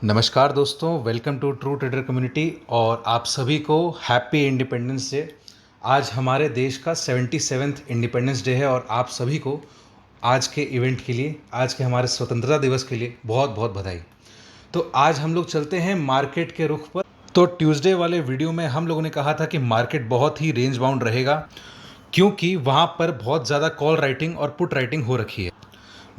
नमस्कार दोस्तों, welcome to true trader community और आप सभी को हैप्पी इंडिपेंडेंस डे। आज हमारे देश का 77वां इंडिपेंडेंस डे है और आप सभी को आज के इवेंट के लिए, आज के हमारे स्वतंत्रता दिवस के लिए बहुत बहुत बधाई। तो आज हम लोग चलते हैं मार्केट के रुख पर। तो ट्यूसडे वाले वीडियो में हम लोगों ने कहा था कि मार्केट बहुत ही रेंज बाउंड रहेगा क्योंकि वहाँ पर बहुत ज़्यादा कॉल राइटिंग और पुट राइटिंग हो रखी है।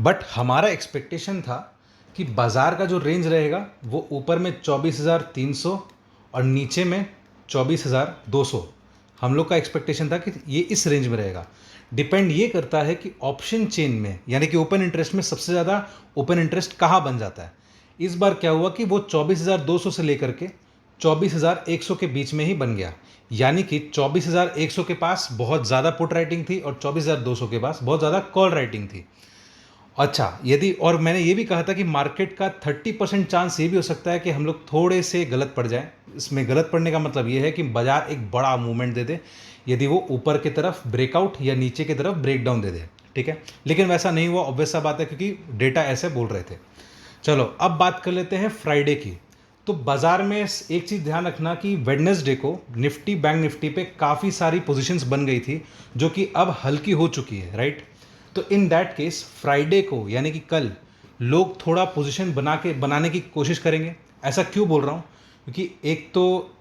बट हमारा एक्सपेक्टेशन था कि बाज़ार का जो रेंज रहेगा वो ऊपर में 24,300 और नीचे में 24,200। हम लोग का एक्सपेक्टेशन था कि ये इस रेंज में रहेगा। डिपेंड ये करता है कि ऑप्शन चेन में यानी कि ओपन इंटरेस्ट में सबसे ज़्यादा ओपन इंटरेस्ट कहाँ बन जाता है। इस बार क्या हुआ कि वो 24,200 से लेकर के 24,100 के बीच में ही बन गया। यानी कि 24,100 के पास बहुत ज़्यादा पुट राइटिंग थी और 24,200 के पास बहुत ज़्यादा कॉल राइटिंग थी। अच्छा, यदि और मैंने ये भी कहा था कि मार्केट का 30% चांस ये भी हो सकता है कि हम लोग थोड़े से गलत पड़ जाएं। इसमें गलत पड़ने का मतलब ये है कि बाजार एक बड़ा मूवमेंट दे दे, यदि वो ऊपर की तरफ ब्रेकआउट या नीचे की तरफ ब्रेकडाउन दे दे। ठीक है, लेकिन वैसा नहीं हुआ, ऑब्वियस सा बात है क्योंकि डेटा ऐसे बोल रहे थे। चलो अब बात कर लेते हैं फ्राइडे की। तो बाजार में एक चीज़ ध्यान रखना कि वेडनेसडे को निफ्टी बैंक निफ्टी पे काफ़ी सारी पोजीशंस बन गई थी जो कि अब हल्की हो चुकी है, राइट। तो इन दैट केस फ्राइडे को यानी कि कल लोग थोड़ा पोजीशन बनाने की कोशिश करेंगे। ऐसा क्यों बोल रहा हूँ? क्योंकि एक तो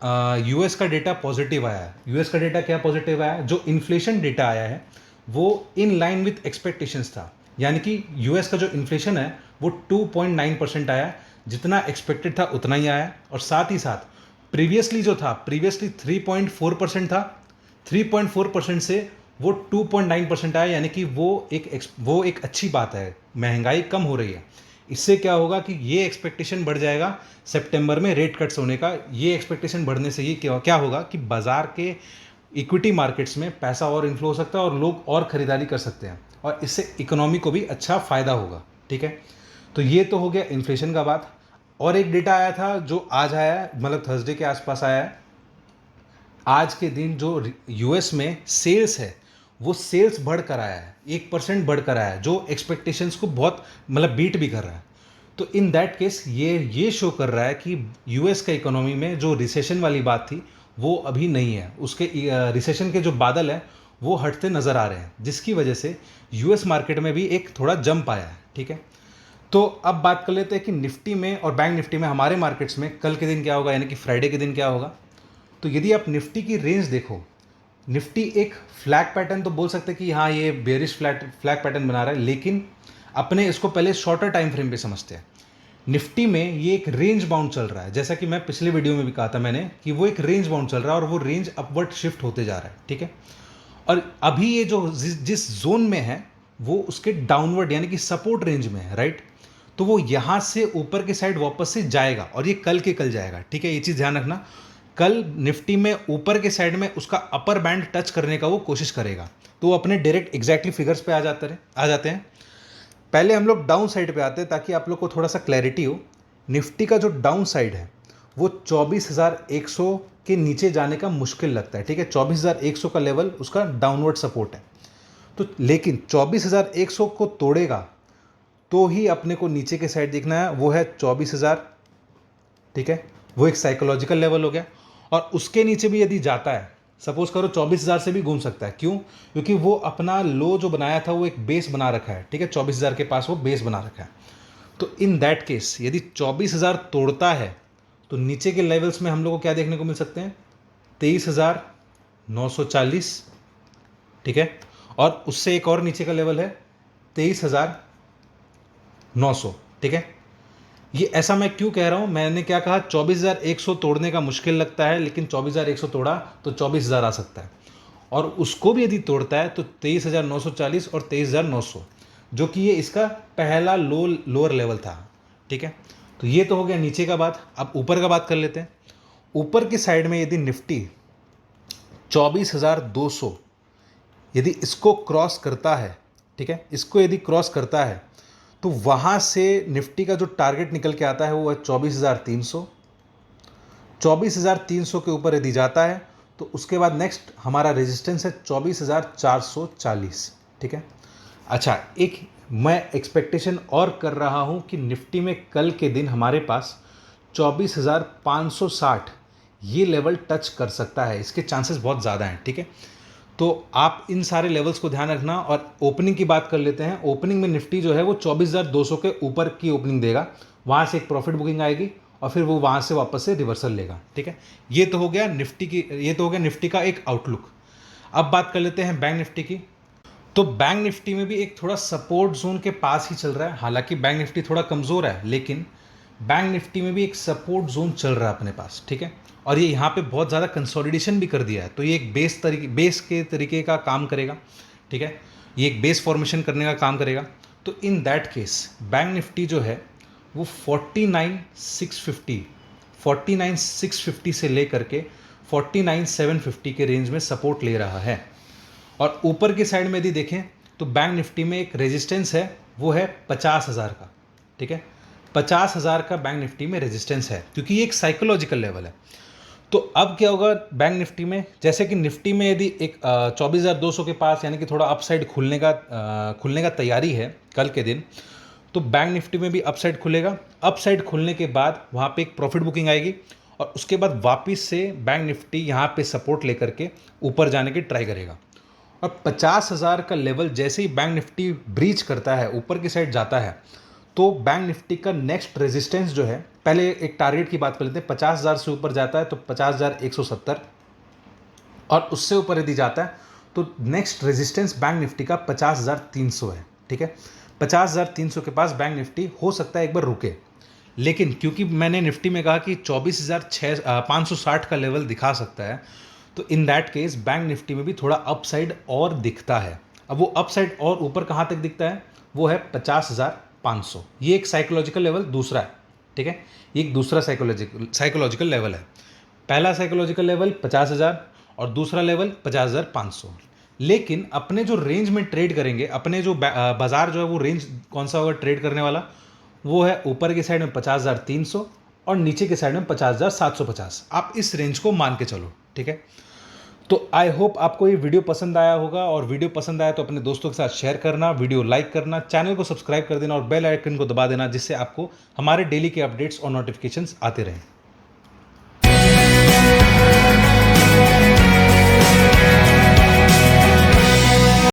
यूएस का डेटा पॉजिटिव आया है। यूएस का डेटा क्या पॉजिटिव आया है? जो इन्फ्लेशन डेटा आया है वो इन लाइन विथ एक्सपेक्टेशंस था। यानी कि यूएस का जो इन्फ्लेशन है वो 2.9% आया, जितना एक्सपेक्टेड था उतना ही आया। और साथ ही साथ प्रीवियसली 3.4% था, 3.4% से वो 2.9% आया। यानी कि वो एक अच्छी बात है, महंगाई कम हो रही है। इससे क्या होगा कि ये एक्सपेक्टेशन बढ़ जाएगा सितंबर में रेट कट्स होने का। ये एक्सपेक्टेशन बढ़ने से ये क्या होगा कि बाजार के इक्विटी मार्केट्स में पैसा और इन्फ्लो हो सकता है और लोग और ख़रीदारी कर सकते हैं और इससे इकोनॉमी को भी अच्छा फ़ायदा होगा। ठीक है, तो ये तो हो गया इन्फ्लेशन का बात। और एक डेटा आया था जो आज आया है, मतलब थर्सडे के आसपास आया है। आज के दिन जो यूएस में सेल्स है वो सेल्स बढ़कर आया है, 1% बढ़कर आया है, जो एक्सपेक्टेशंस को बहुत मतलब बीट भी कर रहा है। तो इन दैट केस ये शो कर रहा है कि यूएस का इकोनॉमी में जो रिसेशन वाली बात थी वो अभी नहीं है। उसके रिसेशन के जो बादल हैं वो हटते नज़र आ रहे हैं, जिसकी वजह से यूएस मार्केट में भी एक थोड़ा जंप आया है। ठीक है, तो अब बात कर लेते हैं कि निफ्टी में और बैंक निफ्टी में हमारे मार्केट्स में कल के दिन क्या होगा, यानी कि फ्राइडे के दिन क्या होगा। तो यदि आप निफ्टी की रेंज देखो, निफ्टी एक फ्लैग पैटर्न तो बोल सकते हैं कि हाँ ये बेरिश फ्लैग पैटर्न बना रहा है, लेकिन अपने इसको पहले शॉर्टर टाइम फ्रेम पे समझते हैं। निफ्टी में ये एक रेंज बाउंड चल रहा है, जैसा कि मैं पिछले वीडियो में भी कहा था मैंने कि वो एक रेंज बाउंड चल रहा है और वो रेंज अपवर्ड शिफ्ट होते जा रहा है। ठीक है, और अभी ये जो जिस जोन में है वो उसके डाउनवर्ड यानी कि सपोर्ट रेंज में है, राइट। तो वो यहाँ से ऊपर के साइड वापस से जाएगा और ये कल के कल जाएगा। ठीक है, ये चीज़ ध्यान रखना। कल निफ्टी में ऊपर के साइड में उसका अपर बैंड टच करने का वो कोशिश करेगा, तो वो अपने डायरेक्ट एग्जैक्टली फिगर्स पे आ जाते हैं। पहले हम लोग डाउन साइड पे आते हैं ताकि आप लोग को थोड़ा सा क्लैरिटी हो। निफ्टी का जो डाउन साइड है वो 24,100 के नीचे जाने का मुश्किल लगता है। ठीक है, 24,100 का लेवल उसका डाउनवर्ड सपोर्ट है। तो लेकिन 24,100 को तोड़ेगा तो ही अपने को नीचे के साइड देखना है, वो है 24,000। ठीक है, वो एक साइकोलॉजिकल लेवल हो गया। और उसके नीचे भी यदि जाता है, सपोज करो 24,000 से भी घूम सकता है। क्यों? क्योंकि वो अपना लो जो बनाया था वो एक बेस बना रखा है। ठीक है, 24,000 के पास वो बेस बना रखा है। तो इन दैट केस यदि 24,000 तोड़ता है तो नीचे के लेवल्स में हम लोग को क्या देखने को मिल सकते हैं? 23,940। ठीक है, और उससे एक और नीचे का लेवल है 23,900। ठीक है, ये ऐसा मैं क्यों कह रहा हूं? मैंने क्या कहा? 24,100 तोड़ने का मुश्किल लगता है, लेकिन 24,100 तोड़ा तो 24,000 आ सकता है। और उसको भी यदि तोड़ता है तो 23,940 और 23,900, जो कि ये इसका पहला लोअर लेवल था। ठीक है, तो ये तो हो गया नीचे का बात। अब ऊपर का बात कर लेते हैं। ऊपर की साइड में यदि निफ्टी 24,200 यदि इसको क्रॉस करता है, ठीक है, इसको यदि क्रॉस करता है तो वहाँ से निफ्टी का जो टारगेट निकल के आता है वो है 24,300। 24,300 के ऊपर यदि जाता है तो उसके बाद नेक्स्ट हमारा रेजिस्टेंस है 24,440। ठीक है, अच्छा, एक मैं एक्सपेक्टेशन और कर रहा हूँ कि निफ्टी में कल के दिन हमारे पास 24,560 ये लेवल टच कर सकता है, इसके चांसेस बहुत ज़्यादा हैं, ठीक है। तो आप इन सारे लेवल्स को ध्यान रखना। और ओपनिंग की बात कर लेते हैं। ओपनिंग में निफ्टी जो है वो 24,200 के ऊपर की ओपनिंग देगा, वहाँ से एक प्रॉफिट बुकिंग आएगी और फिर वो वहाँ से वापस से रिवर्सल लेगा, ठीक है। ये तो हो गया निफ्टी का एक आउटलुक। अब बात कर लेते हैं बैंक निफ्टी की। तो बैंक निफ्टी में भी एक थोड़ा सपोर्ट जोन के पास ही चल रहा है। हालांकि बैंक निफ्टी थोड़ा कमज़ोर है, लेकिन बैंक निफ्टी में भी एक सपोर्ट जोन चल रहा है अपने पास, ठीक है। और ये यहाँ पे बहुत ज़्यादा कंसोलिडेशन भी कर दिया है, तो ये एक बेस के तरीके का काम करेगा, ठीक है। ये एक बेस फॉर्मेशन करने का काम करेगा। तो in that case bank Nifty जो है वो 49,650 से लेकर के 49,750 के रेंज में सपोर्ट ले रहा है। और ऊपर की साइड में यदि देखें तो बैंक निफ्टी में एक रेजिस्टेंस है, वो है 50,000 का, ठीक है। 50,000 का बैंक निफ्टी में रेजिस्टेंस है, क्योंकि ये एक साइकोलॉजिकल लेवल है। तो अब क्या होगा बैंक निफ्टी में, जैसे कि निफ्टी में यदि एक 24,200 के पास यानी कि थोड़ा अपसाइड खुलने का तैयारी है कल के दिन, तो बैंक निफ्टी में भी अपसाइड खुलेगा। अपसाइड खुलने के बाद वहाँ पे एक प्रॉफिट बुकिंग आएगी और उसके बाद वापस से बैंक निफ्टी यहाँ पे सपोर्ट लेकर के ऊपर जाने की ट्राई करेगा। और 50,000 का लेवल जैसे ही बैंक निफ्टी ब्रीच करता है, ऊपर की साइड जाता है, तो बैंक निफ्टी का नेक्स्ट रेजिस्टेंस जो है, पहले एक टारगेट की बात कर लेते हैं। 50,000 से ऊपर जाता है तो 50,170, और उससे ऊपर यदि जाता है तो नेक्स्ट रेजिस्टेंस बैंक निफ्टी का 50,300 है, ठीक है। 50,300 के पास बैंक निफ्टी हो सकता है एक बार रुके, लेकिन क्योंकि मैंने निफ्टी में कहा कि 24,560 का लेवल दिखा सकता है, तो in that case bank Nifty में भी थोड़ा अपसाइड और दिखता है। अब वो अपसाइड और ऊपर कहाँ तक दिखता है, वो है 50,500। ये एक साइकोलॉजिकल लेवल दूसरा है, ठीक है। ये एक दूसरा साइकोलॉजिकल लेवल है। पहला साइकोलॉजिकल लेवल 50,000 और दूसरा लेवल 50,500। लेकिन अपने जो रेंज में ट्रेड करेंगे, अपने जो बाजार जो है वो रेंज कौन सा होगा ट्रेड करने वाला, वो है ऊपर की साइड में 50,300 और नीचे की साइड में 50,750। आप इस रेंज को मान के चलो, ठीक है। तो आई होप आपको ये वीडियो पसंद आया होगा, और वीडियो पसंद आया तो अपने दोस्तों के साथ शेयर करना, वीडियो लाइक करना, चैनल को सब्सक्राइब कर देना और बेल आइकन को दबा देना, जिससे आपको हमारे डेली के अपडेट्स और नोटिफिकेशंस आते रहें।